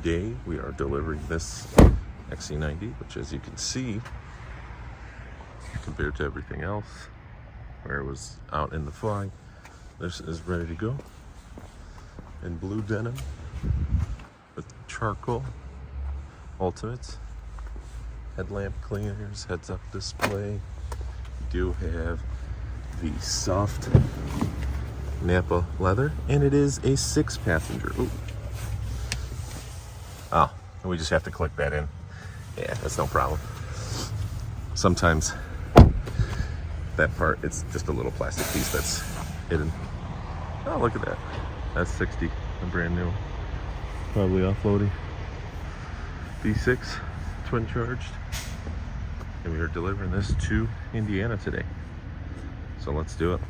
today we are delivering this XC90, which, as you can see, compared to everything else where it was out in the fly, this is ready to go in blue denim with charcoal ultimates, headlamp cleaners, heads up display. We do have the soft Napa leather, and it is a 6-passenger. Ooh. Oh, we just have to click that in. Yeah, that's no problem. Sometimes that part, it's just a little plastic piece that's hidden. Oh, look at that. That's 60, a brand new. Probably offloading. V6, twin charged. And we are delivering this to Indiana today. So let's do it.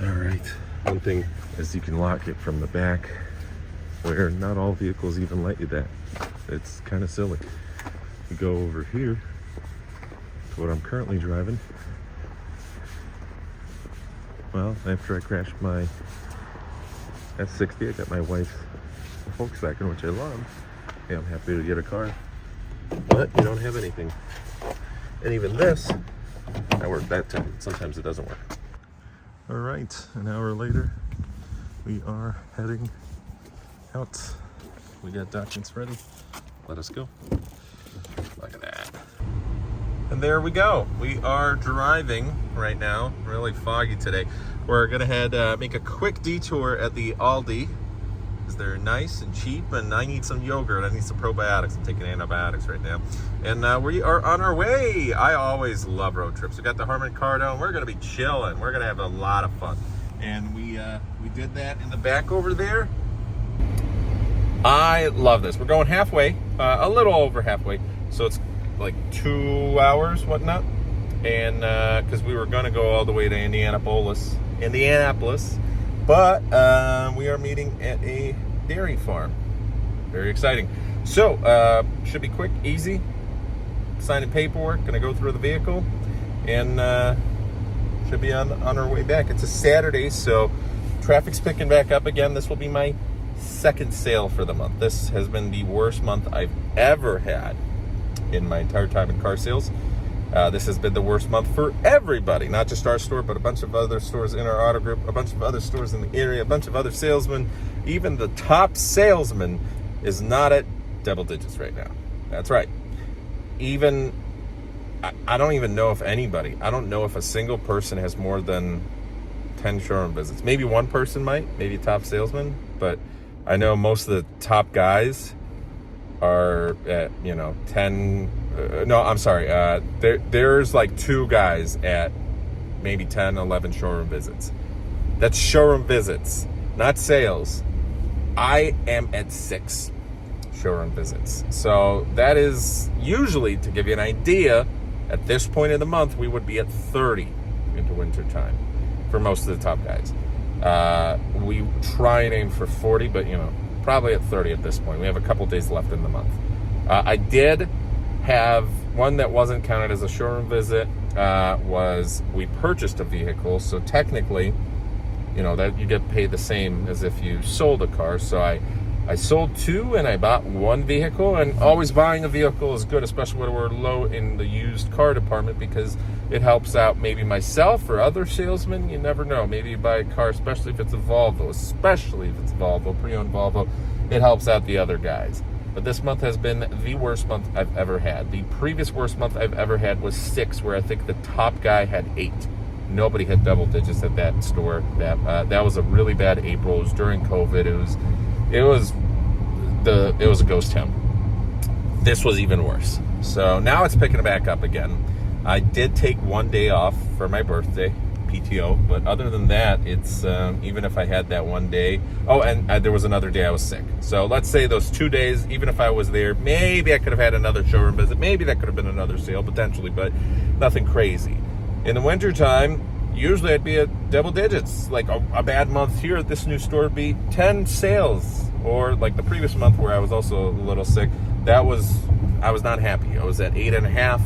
All right. One thing is you can lock it from the back, where not all vehicles even let you that. It's kind of silly. We go over here to what I'm currently driving. Well, after I crashed my S60, I got my wife's Volkswagen, which I love. Yeah, I'm happy to get a car, but you don't have anything. And even this, I worked that time. Sometimes it doesn't work. All right, an hour later, we are heading out. We got documents ready. Let us go. Look at that. And there we go. We are driving right now. Really foggy today. We're gonna make a quick detour at the Aldi, because they're nice and cheap, and I need some yogurt. I need some probiotics. I'm taking antibiotics right now. And we are on our way. I always love road trips. We got the Harman Kardon, and we're gonna be chilling. We're gonna have a lot of fun. And we did that in the back over there. I love this. We're going halfway, a little over halfway. So it's like 2 hours, whatnot. And because we were gonna go all the way to Indianapolis, but we are meeting at a dairy farm. Very exciting. So should be quick, easy. Signing paperwork, gonna go through the vehicle, and should be on our way back. It's a Saturday, so traffic's picking back up again. This will be my second sale for the month. This has been the worst month I've ever had in my entire time in car sales. This has been the worst month for everybody, not just our store, but a bunch of other stores in our auto group, a bunch of other stores in the area, a bunch of other salesmen. Even the top salesman is not at double digits right now. That's right. I don't even know if anybody, I don't know if a single person has more than 10 showroom visits. Maybe one person might, maybe a top salesman, but I know most of the top guys are at, 10, there's like 2 guys at maybe 10, 11 showroom visits. That's showroom visits, not sales. I am at 6 showroom visits. So that is usually, to give you an idea, at this point in the month, we would be at 30 into winter time for most of the top guys. We try and aim for 40, but probably at 30 at this point. We have a couple days left in the month. I did have one that wasn't counted as a showroom visit. Was we purchased a vehicle, so technically, that you get paid the same as if you sold a car. So I sold 2 and I bought 1 vehicle, and always buying a vehicle is good, especially when we're low in the used car department, because it helps out maybe myself or other salesmen. You never know. Maybe you buy a car, especially if it's a Volvo, pre-owned Volvo, it helps out the other guys. But this month has been the worst month I've ever had. The previous worst month I've ever had was 6, where I think the top guy had 8. Nobody had double digits at that store. That was a really bad April. It was during COVID. It was a ghost town. This was even worse. So now it's picking it back up again. I did take 1 day off for my birthday, PTO, but other than that, it's even if I had that 1 day. Oh, and there was another day I was sick. So let's say those 2 days, even if I was there, maybe I could have had another showroom visit. Maybe that could have been another sale potentially, but nothing crazy. In the wintertime, usually I'd be at double digits. Like a bad month here at this new store would be 10 sales. Or like the previous month where I was also a little sick, I was not happy. I was at 8.5.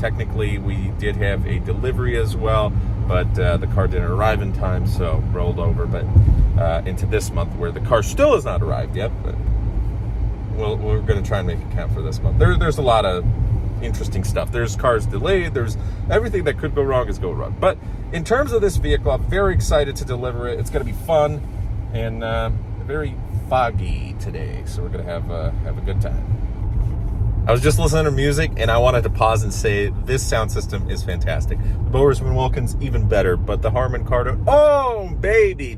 Technically, we did have a delivery as well, but the car didn't arrive in time, so rolled over. But into this month where the car still has not arrived yet, but we're going to try and make it count for this month. There's a lot of interesting stuff. There's cars delayed. There's everything that could go wrong is go wrong. But in terms of this vehicle, I'm very excited to deliver it. It's going to be fun and very foggy today, so we're going to have a good time. I was just listening to music, and I wanted to pause and say this sound system is fantastic. The Bowers & Wilkins even better, but the Harman Kardon, oh baby,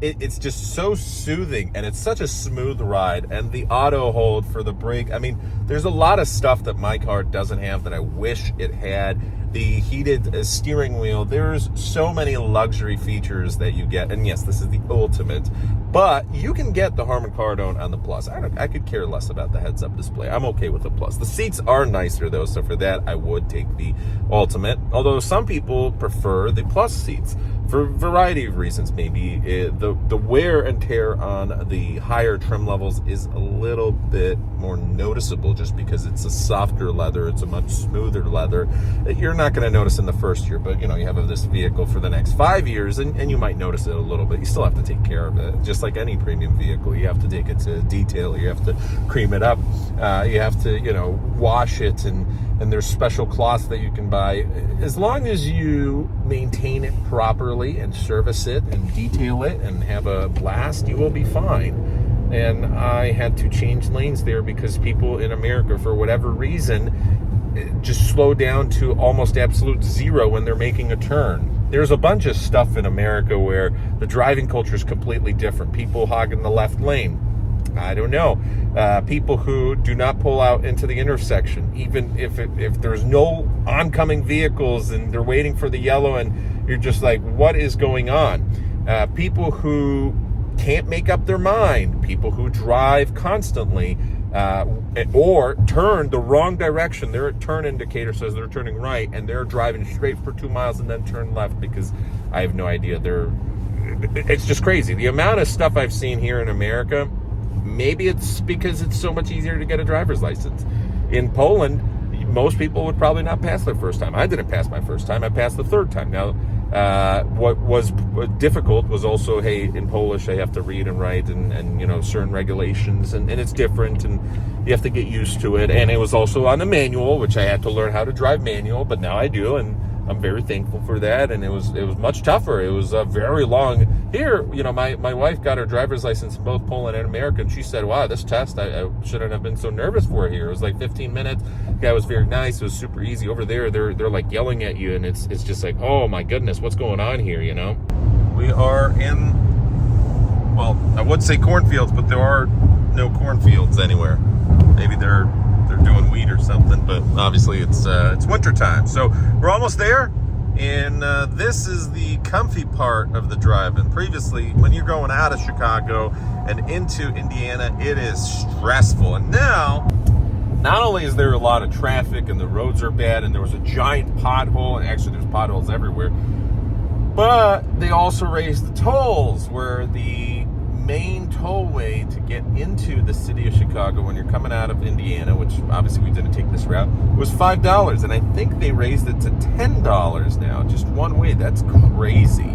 it's just so soothing, and it's such a smooth ride, and the auto hold for the brake. I mean, there's a lot of stuff that my car doesn't have that I wish it had. The heated steering wheel, there's so many luxury features that you get, and yes, this is the ultimate, but you can get the Harman Kardon on the Plus. I could care less about the heads-up display. I'm okay with the Plus. The seats are nicer though, so for that I would take the Ultimate, although some people prefer the Plus seats for a variety of reasons. Maybe the wear and tear on the higher trim levels is a little bit more noticeable just because it's a softer leather, it's a much smoother leather. You're not going to notice in the first year, but you have this vehicle for the next 5 years, and you might notice it a little bit. You still have to take care of it, just like any premium vehicle. You have to take it to detail, you have to cream it up, you have to wash it, and there's special cloths that you can buy. As long as you maintain it properly and service it and detail it and have a blast, you will be fine. And I had to change lanes there because people in America, for whatever reason, just slow down to almost absolute zero when they're making a turn. There's a bunch of stuff in America where the driving culture is completely different. People hogging the left lane. I don't know. People who do not pull out into the intersection, even if there's no oncoming vehicles and they're waiting for the yellow and you're just like, what is going on? People who can't make up their mind. People who drive constantly or turn the wrong direction. Their turn indicator says they're turning right and they're driving straight for 2 miles and then turn left because I have no idea. It's just crazy. The amount of stuff I've seen here in America. Maybe it's because it's so much easier to get a driver's license. In Poland, most people would probably not pass their first time. I didn't pass my first time. I passed the third time. Now, what was difficult was also, hey, in Polish, I have to read and write and certain regulations, and it's different, and you have to get used to it. And it was also on the manual, which I had to learn how to drive manual, but now I do, and I'm very thankful for that. And it was much tougher. It was very long. Here, my wife got her driver's license in both Poland and America, and she said, wow, this test, I shouldn't have been so nervous for here. It was like 15 minutes. The guy was very nice. It was super easy. Over there, they're like yelling at you, and it's just like, oh my goodness, what's going on here, We are in, well, I would say cornfields, but there are no cornfields anywhere. Maybe they're doing wheat or something, but obviously it's winter time, so we're almost there. And this is the comfy part of the drive. And previously, when you're going out of Chicago and into Indiana, it is stressful. And now, not only is there a lot of traffic and the roads are bad and there was a giant pothole, and actually there's potholes everywhere, but they also raised the tolls, where the main tollway to get into the city of Chicago when you're coming out of Indiana, which obviously we didn't take this route, was $5, and I think they raised it to $10 now, just one way. That's crazy.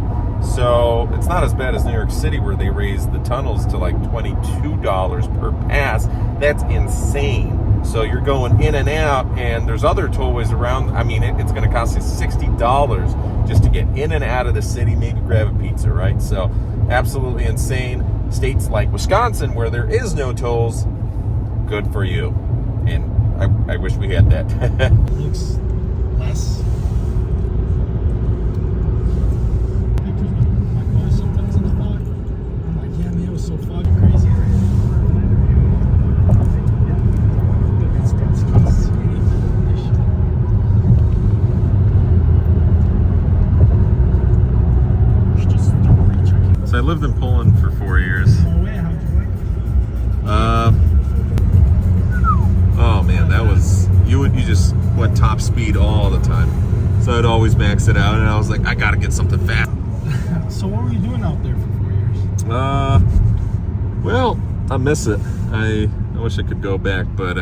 So it's not as bad as New York City, where they raised the tunnels to like $22 per pass. That's insane. So you're going in and out, and there's other tollways around. I mean, it's going to cost you $60 just to get in and out of the city, maybe grab a pizza, right? So absolutely insane. States like Wisconsin, where there is no tolls, good for you. And I wish we had that. It looks less. Pictures of my car sometimes in the fog. I'm like, yeah, man, it was so foggy crazy. So I lived in Poland for 4 years. Oh man, that was, you just went top speed all the time. So I'd always max it out, and I was like, I gotta get something fast. So what were you doing out there for 4 years? Well, I miss it. I wish I could go back, but